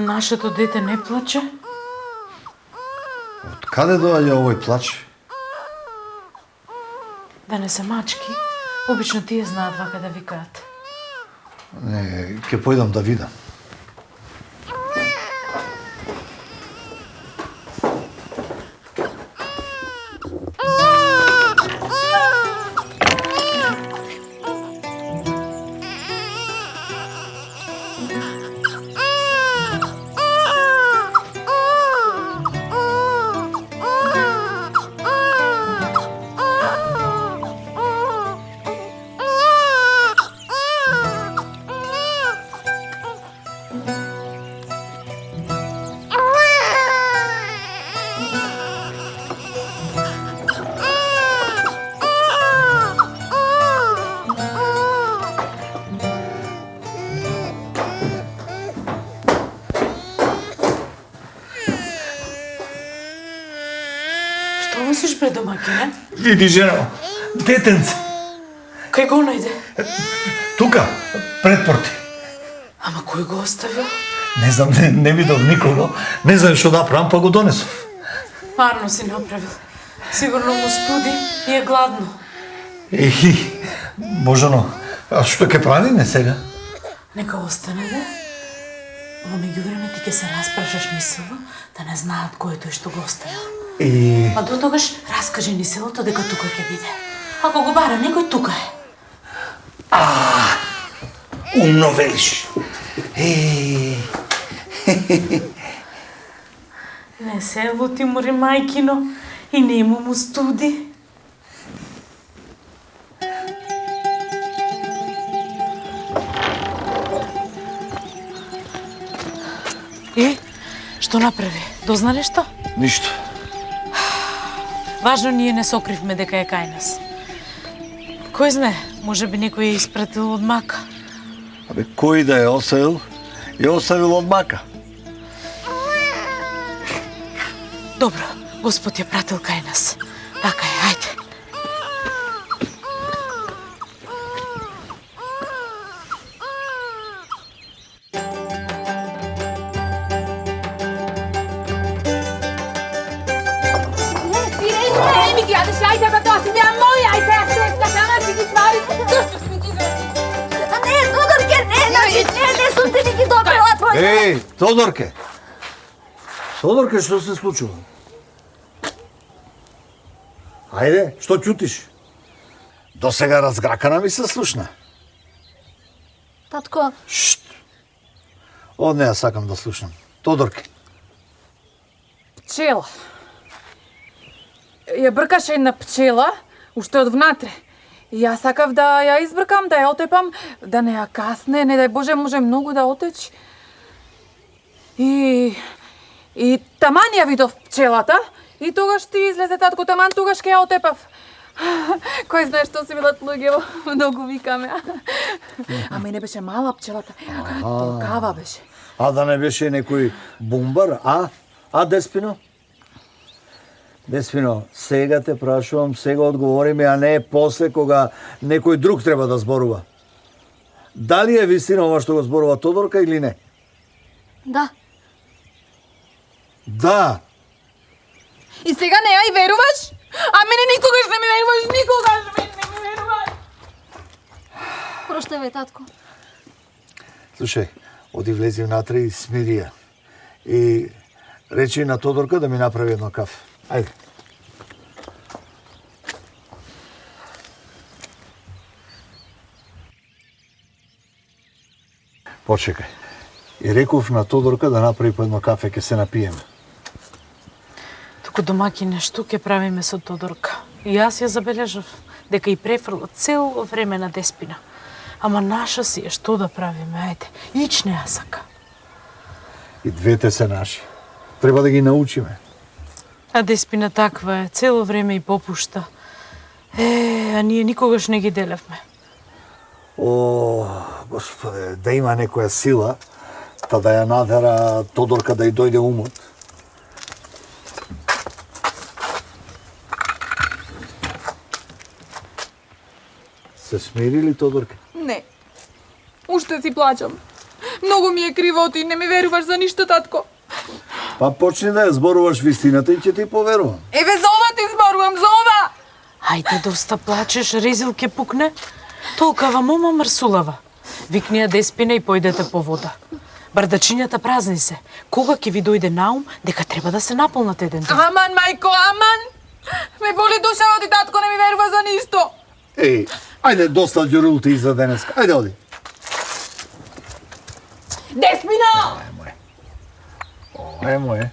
Нашето дете не плаче? Од каде доаѓа овој плач? Да не се мачки. Обично тие знаат вака да викаат. Не, ќе појдам да видам. Што носиш пред домаќине? Види, жено, детенце. Кај го најде? Тука, пред порти. Ама кој го оставил? Не знам, не видов никого. Не знам што да правам, па го донесов. Парно си направил. Сигурно му студи и е гладно. Ехи, Божано, а што ќе правиме сега? Нека остане, да? Во меѓувреме ти ќе се распрашаш Нисела, да не знаат кој е тој што го оставил. А до тогаш раскажи Ниселото дека тука ќе биде. Ако го бара некој, тука е. Умно велиш. Не се лути мори мајкино и нему му студи. И, што направи? Дозна нешто? Ништо. Важно ние не сокривме дека е кај нас. Кој знае, може би некој ја испратил од мака. Абе, кој да ја оставил од мака. Добро, Господ ја пратил кај нас. Така е, ајде. Не ми гледаш, ајде бе, тоа си беа мои, ајде, ја се сама си ги ствари, зашто си ми ги зрати? А не, Тодорке, не сум ти ги добрила твоја. Еј, Тодорке! Тодорке, што се случува? Ајде, што ќутиш? До сега разгракана ми се слушна. Татко, Шт! Од неа сакам да слушнам. Тодорке. Пчела. Ја бркаше една пчела, уште од внатре. И јас сакав да ја избркам, да ја отепам, да не ја касне, не дај Боже, може многу да отече. И таман ја видов пчелата, и тогаш ти излезе татко, таман тогаш ке ја отепав. Кој знае што си билат луѓе, многу викаме. Ама и не беше мала пчелата, толкава беше. А да не беше некој бумбар, а Деспино? Деспино, сега те прашувам, сега одговори ми, а не после кога некој друг треба да зборува. Дали е вистина ова што го зборува Тодорка или не? да. Да. И сега не ја и веруваш? А мене никогаш не ми веруваш, никогаш не ми веруваш. Проштај ме, татко. Слушај, оди влези внатре и смири ја. И речи на Тодорка да ми направи едно кафе. Ајде. Почекај. И реков на Тодорка да направи по едно кафе, ќе се напиеме. Туку домаќине, што ќе правиме со Тодорка? И јас ја забележав дека и префрла цело време на Деспина. Ама наша си е, што да правиме, ајде. Ич не ја сака. И двете се наши. Треба да ги научиме. А Деспина таква е, цело време и попушта. А ние никогаш не ги делевме. О, Господе, да има некоја сила, та да ја надера Тодорка да ја дојде умот. Се смири ли, Тодорка? Не. Уште си плачам. Многу ми е криво, ти не ми веруваш за ништо, татко. Па почни да ја зборуваш вистината и ќе ти поверувам. Еве за ова ти зборувам, за ова! Ајде, доста плачеш, резил ке пукне. Толкава мома мрсулава. Викни ја Деспина и појдете по вода. Бардачињата празни се. Кога ќе ви дојде наум дека треба да се наполнат еден ден? Аман, мајко, аман! Ме боли душава ти, татко не ми верува за ништо. Еј, ајде доста ѓурулти за денеска. Ајде оди. Деспина! Емо е.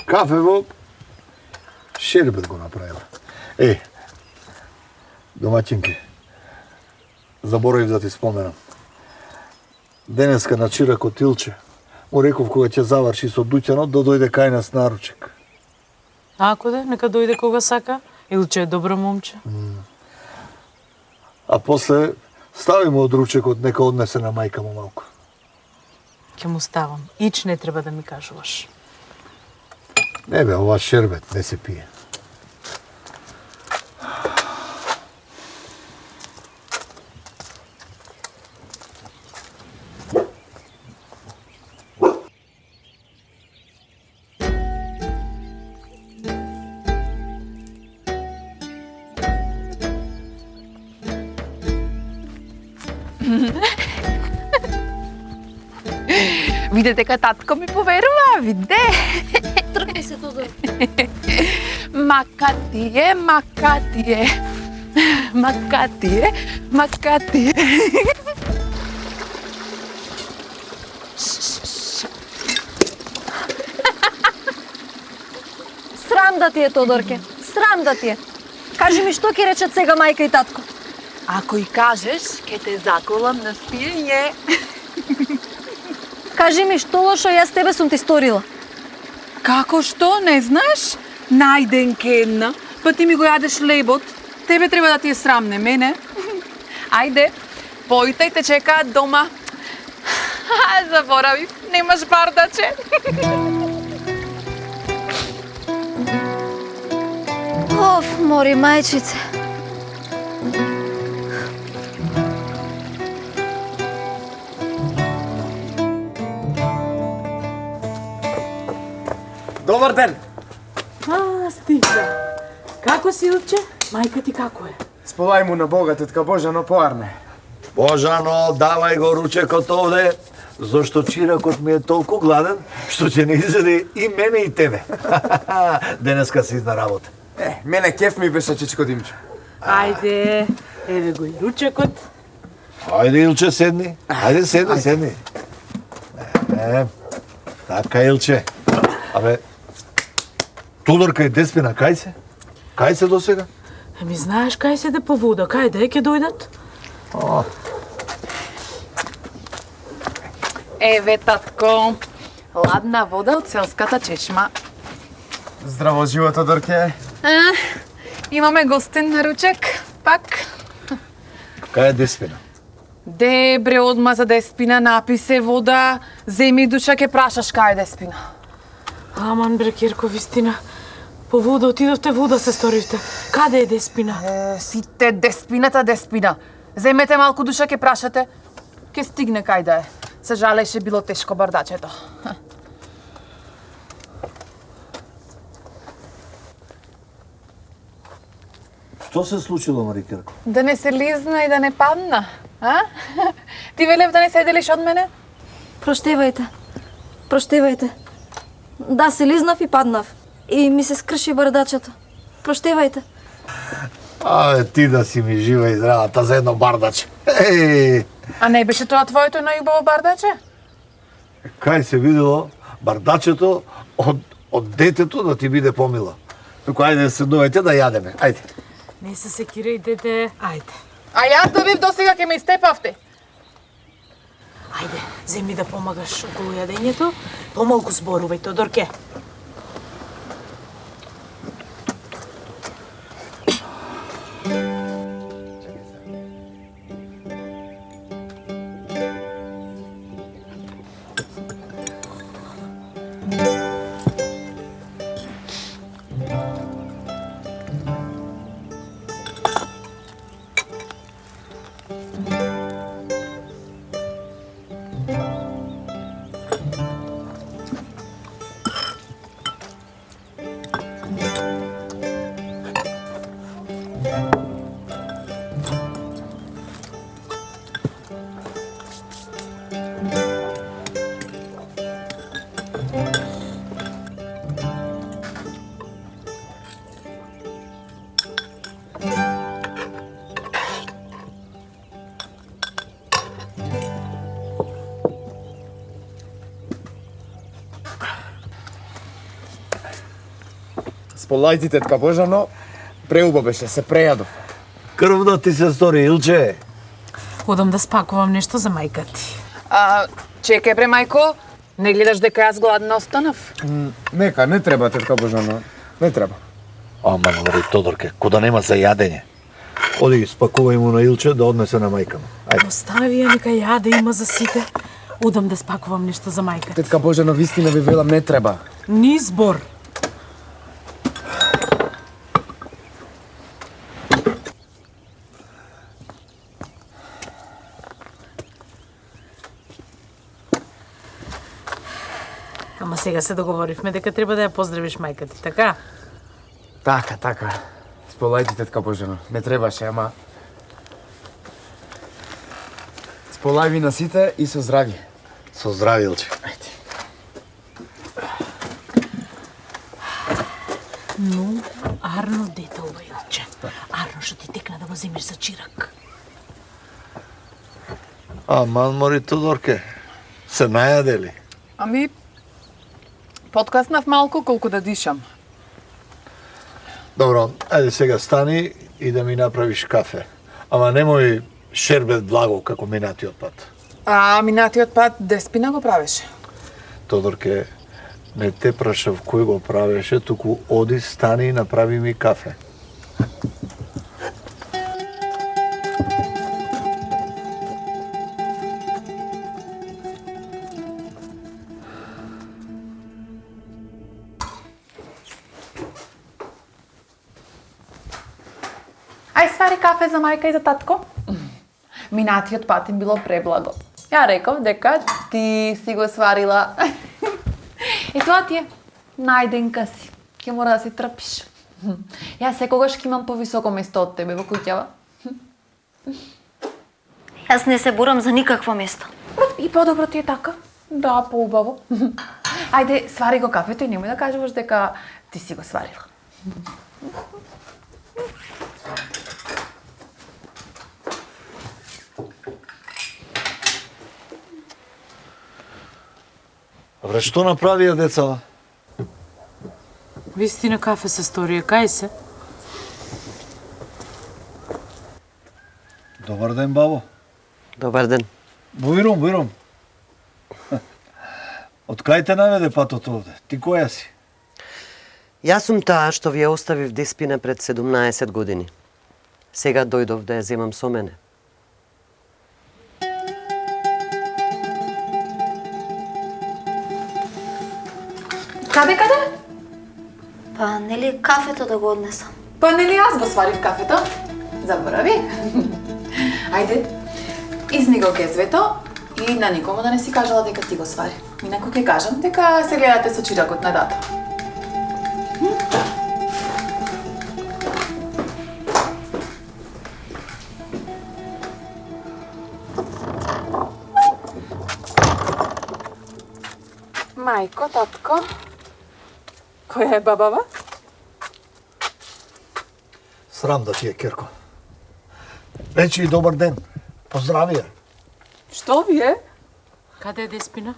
Кафе во шербет го направила. Домаќинки, заборавив да ти споменам. Денеска на чиракот Илче му реков кога ќе заврши со дуќанот да дојде кај нас на ручек. Ако де, нека дојде кога сака. Илче е добро момче. А после стави му од ручекот, нека однесе на мајка му малку. Ќе му ставам. Ич не треба да ми кажуваш. Не бе, ова шербет не се пие. Виде дека татко ми поверува, виде. Тргни се, Тодор. Макатие, макатие. Макатие, макатие. Срам да ти е, Тодорке. Срам да ти е. Кажи ми што ќе речат сега мајка и татко. Ако и кажеш, ке те заколам на спиење. Кажи ми што лошо јас тебе сум ти сторила. Како што, не знаеш? Најден кенна, па ти ми го јадеш лебот. Тебе треба да ти е срам, не мене. Ајде, појте те чекаат дома. Заборавив, немаш бардаче. Оф, мори мајчице. Добар ден! Стига. Како си, Илче? Мајка ти како е? Сповај му на Бога, тетка Божано поарне. Божано, давај го ручекот овде, зашто чиракот ми е толку гладен, што ќе не изеде и мене и тебе. Денеска си на работа. Мене кеф ми беше чичко Димчо. Ајде, еве го и ручекот. Ајде, Илче, седни. Ајде, седни, седни. Така, Илче. Абе, Тодорка и Деспина, кај се? Кај се до сега? Еми, знаеш кај се да по вода, кај да ќе дојдат? Еве, татко, ладна вода од селската чешма. Здраво живо, Тодорке. Имаме гостин на ручек, пак. Кај е Деспина? Дебре, одма за Деспина, напи се вода, земи душа ке прашаш кај е Деспина. Аман, бре, Кирко, вистина. По вода отидовте, вода се сторивте. Каде е Деспина? Сите Деспината, Деспина. Земете малку душа ке прашате. Ке стигне кај да е. Се жалеше било тешко бардачето. Што се случило, Мари Кирко? Да не се лизна и да не падна, а? Ти велев да не се делиш од мене? Проштевајте. Проштевајте. Да, се лизнав и паднав. И ми се скрши бардачето. Проштевајте. Абе, ти да си ми жива и здравата за едно бардаче. А не беше тоа твоето најубаво бардаче? Кај се видело бардачето од детето да ти биде помило. Туку ајде седнувајте да јадеме. Ајде. Не се секирај, дете. Ајде. А јас да бив досега ке ме истепавте. Ајде, земи да помагаш околу јадењето. Помалку зборувај, Тодорке. Сполајти, тетка Божано, преубо беше, се прејадов. Крвно ти се стори, Илче. Одам да спакувам нешто за мајка ти. Чекај бре, мајко. Не гледаш дека јас гладна останав? Нека, не треба, тетка Божано, не треба. Ама, Мари Тодорке, кога нема за јадење. Оди, спакувај му на Илче да однесе на мајка му. Ајде. Остави ја, нека јаде има за сите. Одам да спакувам нешто за мајка ти. Тетка Божано, вистина ви велам, не треба. Ни збор. Ама сега се договоривме дека треба да ја поздравиш мајка ти, така? Така. Сполајти, тетка Божано, не требаше, ама... Сполај ви на сите и со здрави. Со здрави, Илче. Ајде. Ну, Арно дете ова Илче. Арно што ти текна да го земеш за чирак. Аман, Мари Тодорке, се најадели. Ами, подкаснав малку колку да дишам. Добро, ајде сега стани и да ми направиш кафе. Ама немој шербет благо како минатиот пат. А минатиот пат Деспина го правеше. Тодорке, не те прашав кој го правеше, туку оди, стани и направи ми кафе. Ај свари кафе за мајка и за татко. Минатиот пат им било преблаго. Ја реков дека ти си го сварила. И тоа ти е. Најденка си. Ќе мора да си трпиш. Јас секогаш ќе имам повисоко место од тебе во куќава. Јас не се борам за никакво место. И подобро ти е така. Да, поубаво. Ајде, свари го кафето и немој да кажуваш дека ти си го сварила. Абре, што направија децава? Вистина кафе се сторија, кај се? Добар ден, бабо. Добар ден. Буирум. Од кај те наведе патот овде? Ти која си? Јас сум таа што ви ја оставив Деспина пред 17 години. Сега дојдов да ја земам со мене. Каде? Па, нели кафето да го однесам? Па нели јас го сварив кафето? Заборави. Ајде, изми го кезвето и на никому да не си кажала дека ти го свари. Инаку ќе кажам дека се гледате со чиракот на дата. Мајко, татко, која е бабава? Срам да ти е, Керко. Речи и добар ден. Поздравија. Што ви е? Каде е Деспина?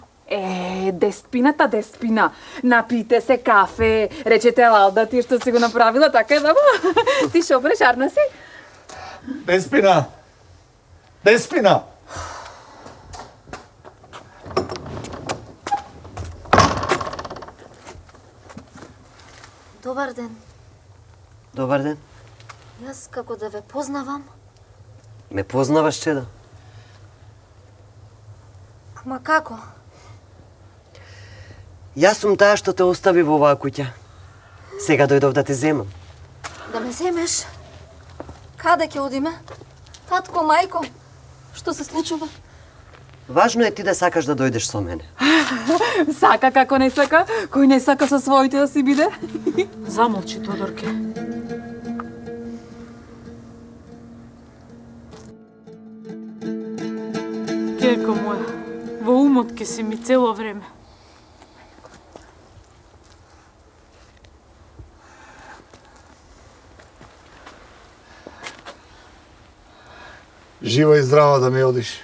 Деспина. Напите се кафе, речете Лалда ти што си го направила, така е баба. Ти шо прешарна си? Деспина! Добар ден. Добар ден. Јас како да ве познавам, Ме познаваш, чеда? ама како? Јас сум таа што те остави во оваа куќа. Сега дојдов да те земам. Да ме земеш? Каде ќе одиме? Татко, мајко, што се случува? Важно е ти да сакаш да дојдеш со мене. Сака како не сака, кој не сака со своите да си биде? Замолчи, Тодорке. Керко моја, во умот ке си ми цело време. Жива и здрава да ми одиш.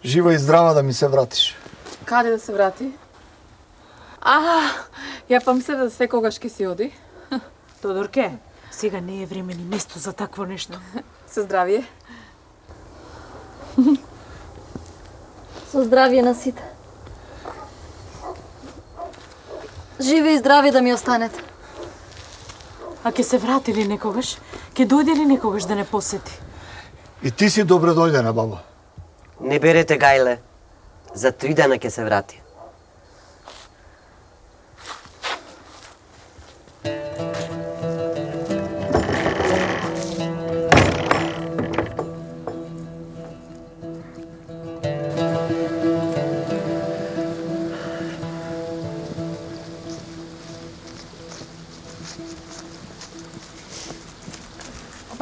Жива и здрава да ми се вратиш. Каде да се врати? Ја пам се да секогаш ке си оди. Тодорке, сега не е време ни место за такво нешто. Со здравие. Со здравие на сите. Живи и здрави да ми останете. А ќе се врати ли некогаш? Ќе дојде ли некогаш да не посети? И ти си добре дојдена, бабо. Не берете гајле. За 3 дена ќе се врати.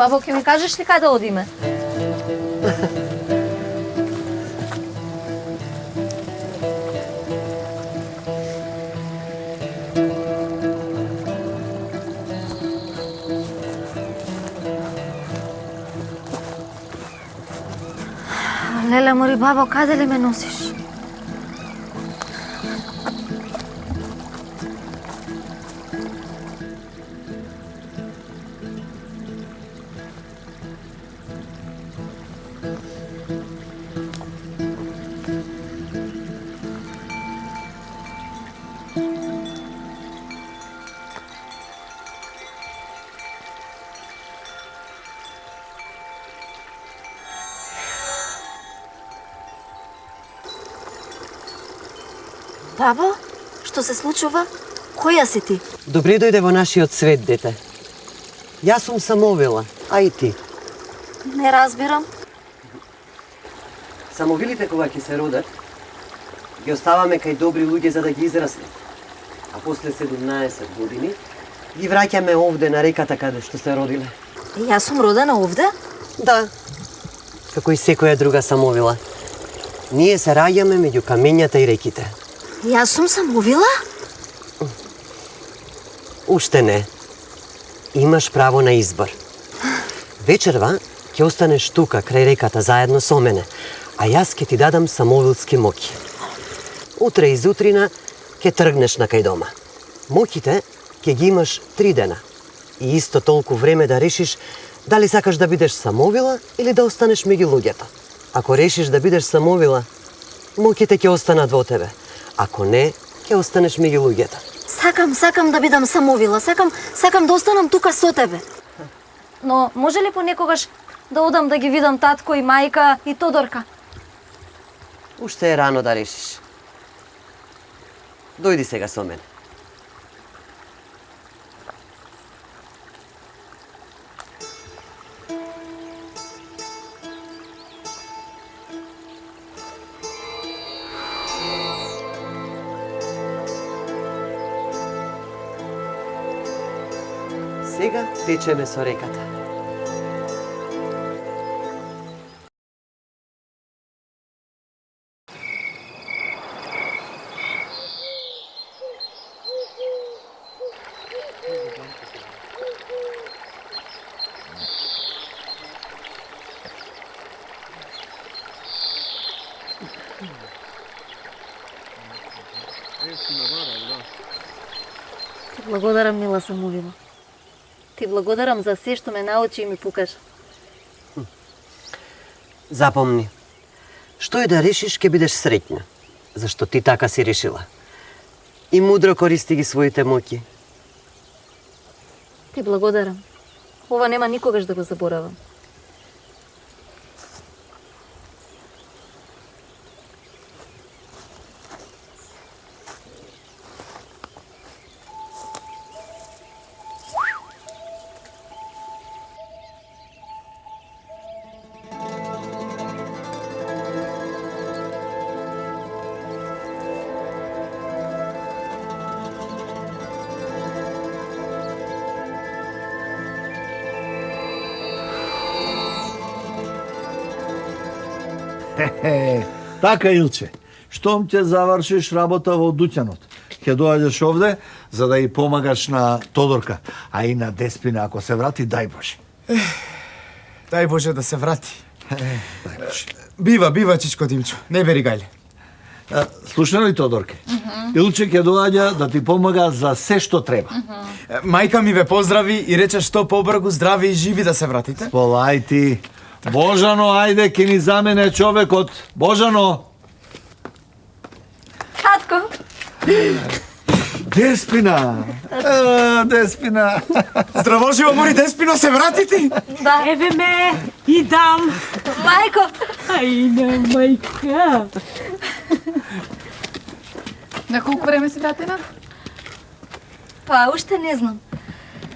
Бабо, ќе ми кажеш ли каде одиме? Леле, мори, бабо, каде ли ме носиш? Бабо, што се случува? Која си ти? Добре дојде во нашиот свет, дете. Јас сум самовила, а и ти. Не разбирам. Самовилите кога ќе се родат, ги оставаме кај добри луѓе за да ги израснат. А после 17 години ги враќаме овде на реката каде што се родиле. Јас сум родена овде? Да, како и секоја друга самовила. Ние се раѓаме меѓу камењата и реките. Јас сум самовила? Уште не. Имаш право на избор. Вечерва ќе останеш тука крај реката заедно со мене, а јас ќе ти дадам самовилски моки. Утре изутрина ќе тргнеш на кај дома. Моките ќе ги имаш 3 дена и исто толку време да решиш дали сакаш да бидеш самовила или да останеш меѓу луѓето. Ако решиш да бидеш самовила, моките ќе останат во тебе. Ако не, ќе останеш меѓу луѓето. Сакам да бидам самовила. Сакам да останам тука со тебе. Но може ли понекогаш да одам да ги видам татко и мајка и Тодорка? Уште е рано да решиш. Дојди сега со мене. Сега течеме со реката. Ти благодарам, мила самовила. Ти благодарам за се што ме научи и ми покажа. Запомни, што и да решиш, ќе бидеш среќна, зашто ти така си решила. И мудро користи ги своите моки. Ти благодарам. Ова нема никогаш да го заборавам. Така, Илче, штом ќе завршиш работа во дуќанот, ќе доаѓаш овде за да ја помагаш на Тодорка, а и на Деспина ако се врати, дај Боже. Дај Боже да се врати. Дај Боже. Бива, чичко Димчо. Не бери гајле. Слушна ли, Тодорке? Илче ќе доаѓа да ти помага за се што треба. Мајка ми ве поздрави и рече што побргу здрави и живи да се вратите. Полајти. Божано, ајде, ке ни замене човекот. Божано! Татко, Деспина! Деспина! Здраво живо, мори Деспино, се вратити? да. Еве ме, идам. Мајко, Ајде, мајка. На колку време си вратена? па уште не знам.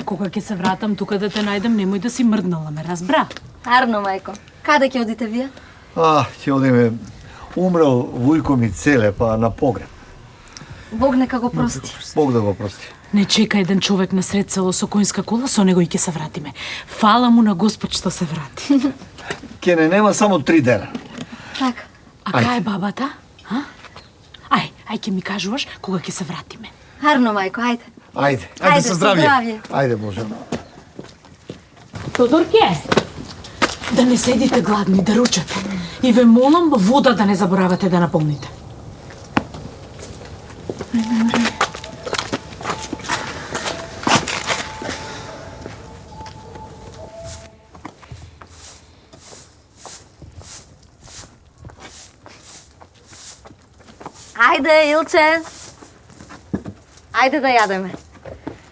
Кога ќе се вратам тука да те најдем, немој да си мрднала, ме разбра? Арно, мајко. Каде ќе одите вие? Ќе одиме. Умрел вујко ми целе, па на погреб. Бог нека го прости. Бог да го прости. Не чека еден човек на сред село со коњска кола, со него и ќе се вратиме. Фала му на Господ што се врати. Ке не нема само 3 дена. Така. А кај е бабата? А? Ај ќе ми кажуваш кога ќе се вратиме. Арно, мајко, ајде. Ајде. Ајде, со здравје. Ајде, Божано. Тодорке, да не седите гладни, да ручате. И ве молам вода да не заборавате да наполните. Ајде, Илче. Ајде да јадеме.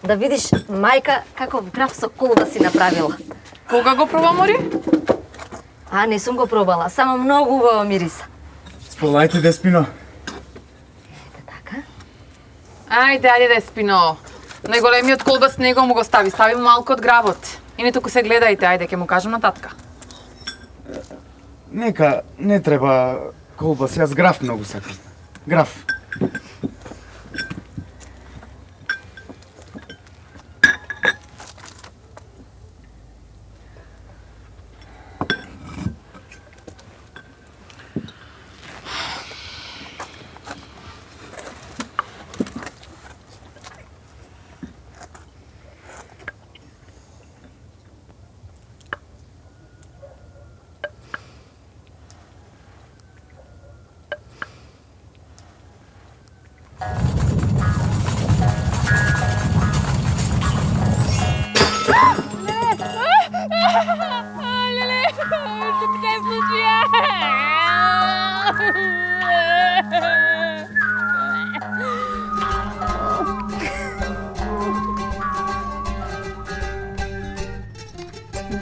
Да видиш мајка каков граф со колба си направила. Кога го проба, мори? А, не сум го пробала, само многу убаво мириса. Сполајте, Деспино. Така? Ајде, ајде Деспино. Најголемиот колбас него му го стави, стави му малку од гравот. И не туку се гледајте, ајде, ќе му кажам на татка. Нека, не треба колбас, јас граф многу сакам. Граф.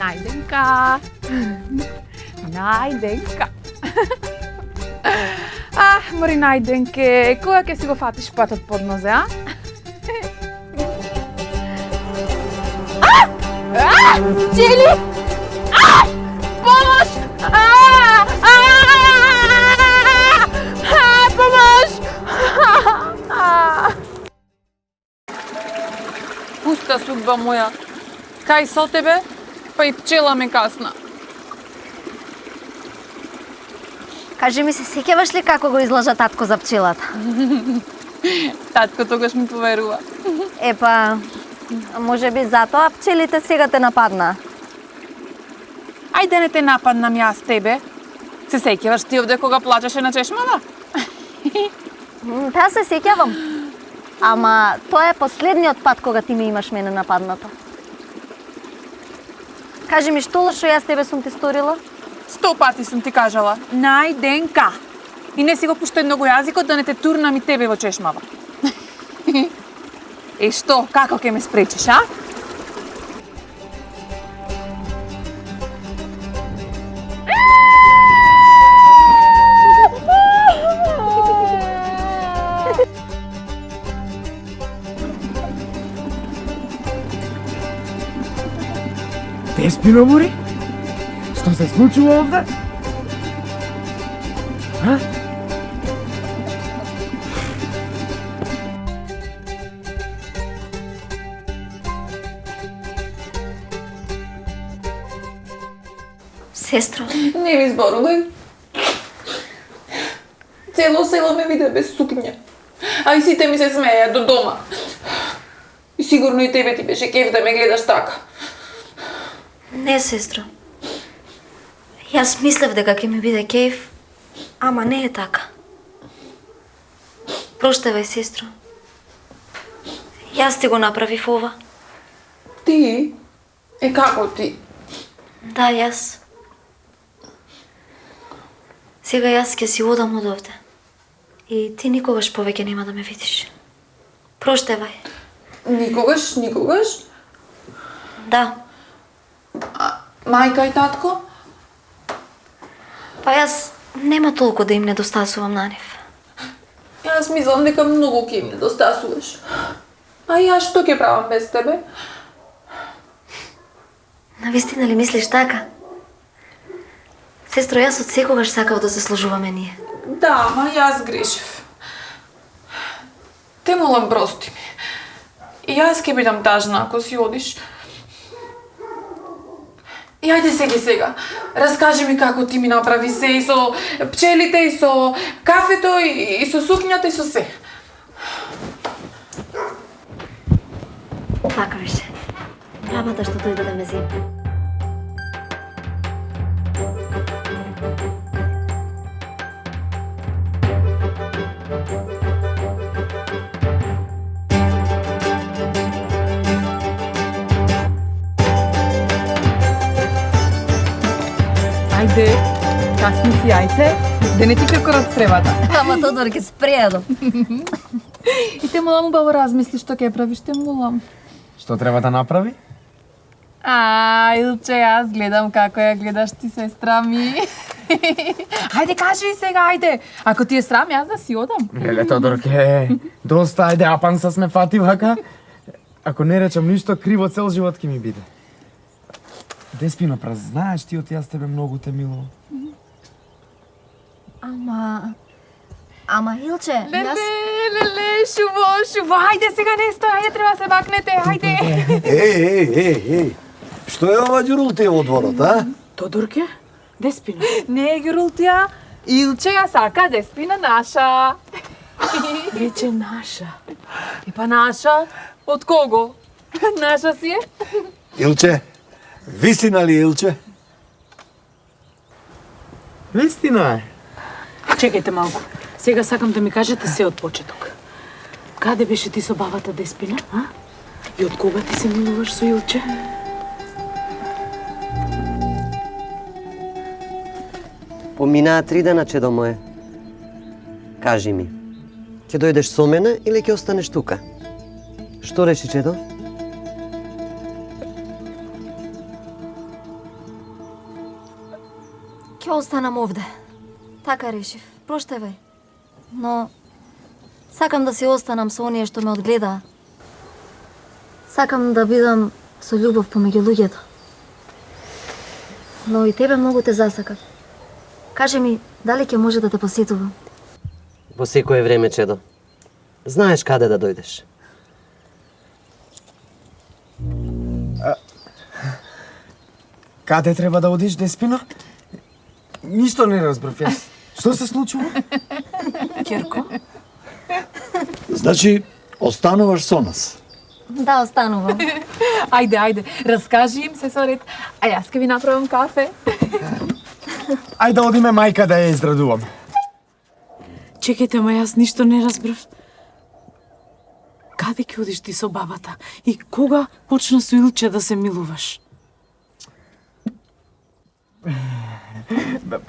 Најденка. Најденка. Мори најденке, кога ќе си го фатиш патот под нозе, а? Чели! Помош! Помош! Пуста судба моја. Кај со тебе, па и пчела ме касна. Кажи ми се, сеќаваш ли како го излажа татко за пчелата? Татко тогаш ми поверува. Епа, може би затоа пчелите сега те нападна. Ајде не те нападнам јас тебе. Се сеќаваш ти овде кога плачеше на чешмава? Та се сеќавам. Ама тоа е последниот пат кога ти ме имаш мене нападната. Кажи ми, што лошо јас тебе сум ти сторила? 100 пати сум ти кажала. Најденка. И не си го пуштај многу јазикот да не те турнам и тебе во чешмава. И што, како ќе ме спречиш, а? Деспино, мори? Што се случува овде? А? Сестро, Не ми зборувај. Цело село ме виде без сукња. А и сите ми се смеја до дома. И сигурно и тебе ти беше кеф да ме гледаш така. не сестро. Јас мислев дека ќе ми биде кејф, ама не е така. Проштевај, сестро. Јас ти го направив ова. Ти? Како ти? Да, јас. Сега јас ќе си одам од овде. И ти никогаш повеќе нема да ме видиш. Проштевај. Никогаш, никогаш? Да. Мајка и татко? Па јас нема толку да им недостасувам на нив. Јас мислам дека многу ќе им недостасуваш. А јас што ќе правам без тебе? Навистина ли мислиш така? Сестро, јас од секогаш сакав да заслужуваме ние. Да, ма јас грешив. Те молам, прости ми. И јас ќе бидам тажна ако си одиш. И ајде сега. Раскажи ми како ти ми направи се и со пчелите, и со кафето, и со сукњата, и со се. Така беше. Бабата што дојде да ме земе. Ајде, касни си јајце, да не ти кркорат сребата. Ама Тодор ќе спрејадам. И те молам убаво размисли што ќе правиш, те молам. Што треба да направи? Илче, јас гледам како ја гледаш ти, сестра ми. Ајде, кажи сега, ајде. Ако ти е срам, јас да си одам. Леле, Тодорке, доста, ајде, апанса сме фати вака. Ако не речам ништо криво, цел живот ќе ми биде. Деспино, знаеш ти од јас тебе многу те милувам. Ама Илче, јас... Леле, шуво, ајде сега не стој, ајде треба да се бакнете, ајде. Ей, што е ова ѓурултија во дворот, а? Тодорке? Деспина? Не, Ѓурултија, Илче ја сака Деспина наша. Рече наша. И па наша? Од кого? Наша си е? Илче, вистина ли Илче? Вистина е. Чекајте малку. Сега сакам да ми кажете се од почеток. Каде беше ти со бабата Деспина, а? И од кога ти се милуваш со Илче? Поминаа 3 дена, чедо моje. Кажи ми, ќе дојдеш со мене или ќе останеш тука? Што реши, чедо? Ќе останам овде. Така решив. Проштевај. Но сакам да си останам со оние што ме одгледаа. Сакам да бидам со љубов помеѓу луѓето. Но и тебе многу те засакав. Кажи ми, дали ќе може да те посетувам? Во секое време, чедо. Знаеш каде да дојдеш. Каде треба да одиш, Деспина? Ништо не разбрав јас. Што се случува? Керко? Значи, остануваш со нас. Да, останувам. Ајде, раскажи им се соред, а јас ќе ви направам кафе. Ајде одиме мајка да ја израдувам. Чекајте, ма јас ништо не разбрав. Каде ќе одиш ти со бабата? И кога почна со Илче да се милуваш?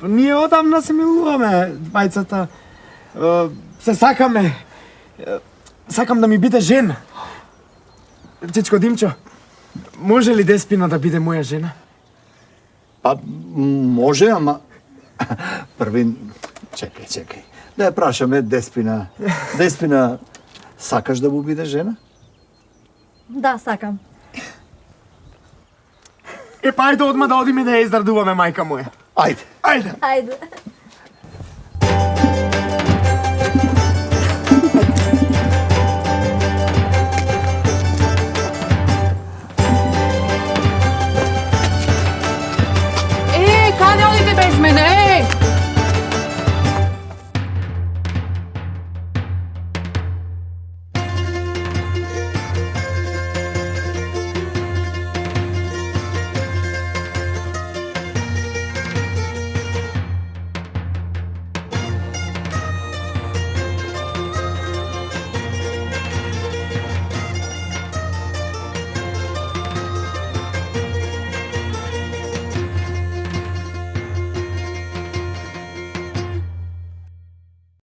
Ние одамна се милуваме, бајцата. Се сакаме. Сакам да ми биде жена. Чичко Димчо, може ли Деспина да биде моја жена? Па, може, ама... Првин, чекај. Да ја прашаме Деспина. Деспина, сакаш да му биде жена? Да, сакам. Па ајде одма да одиме да ја израдуваме мајка моја. Ајде. Ајде. Ајде.